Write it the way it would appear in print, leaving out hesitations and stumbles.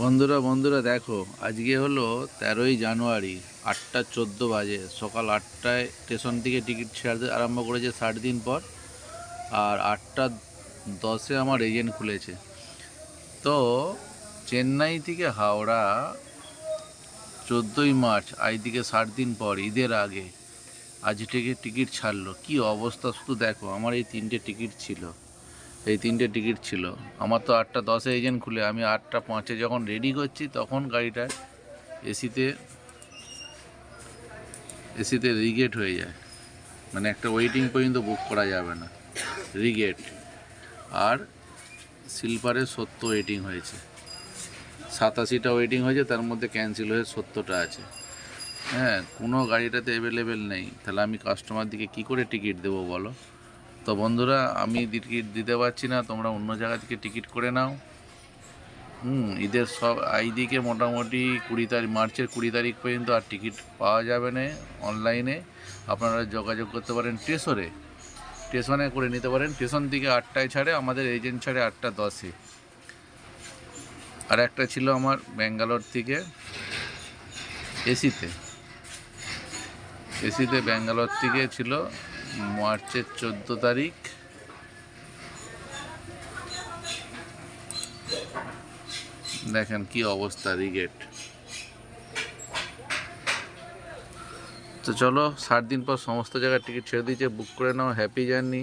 বন্ধুরা বন্ধুরা দেখো, আজকে হলো 13ই জানুয়ারি, 8:14 বাজে। সকাল 8টায় স্টেশন থেকে টিকিট ছাড়তে আরম্ভ করেছে 60 দিন পর। আর 8টা 10-এ আমার এজেন্ট খুলেছে। তো চেন্নাই থেকে হাওড়া 14ই মার্চ, আজ থেকে 60 দিন পর, ঈদের আগে আজ থেকে টিকিট ছাড়লো। কি অবস্থা শুধু দেখো, আমার এই তিনটে টিকিট ছিল। আমার তো 8টা 10-এ এজেন্ট খুলে, আমি 8টা 5-এ যখন রেডি করছি তখন গাড়িটা এসিতে এসিতে রিগেট হয়ে যায়। মানে একটা ওয়েটিং পর্যন্ত বুক করা যাবে না, রিগেট। আর স্লিপারে 70 ওয়েটিং হয়েছে, 87টা ওয়েটিং হয়েছে, তার মধ্যে ক্যান্সেল হয়ে 70টা আছে। হ্যাঁ, কোনো গাড়িটাতে অ্যাভেলেবেল নেই। তাহলে আমি কাস্টমার দিকে কী করে টিকিট দেবো বলো? তো বন্ধুরা, আমি টিকিট দিতে পারছি না, তোমরা অন্য জায়গা থেকে টিকিট করে নাও। ঈদের সব আইদিকে মোটামুটি 20 তারিখ, মার্চের 20 তারিখ পর্যন্ত আর টিকিট পাওয়া যাবে না অনলাইনে। আপনারা যোগাযোগ করতে পারেন স্টেশনে করে নিতে পারেন। স্টেশন থেকে 8টায় ছাড়ে, আমাদের এজেন্ট ছাড়ে 8টা 10-এ। আর একটা ছিল আমার ব্যাঙ্গালোর থেকে এসিতে এসিতে ব্যাঙ্গালোর থেকে ছিল মার্চের 14 তারিখ। দেখেন কি অবস্থা, রিগেট। তো চলো, 60 দিন পর সমস্ত জায়গায় টিকিট ছেড়ে দিয়েছে, বুক করে নাও। Happy journey.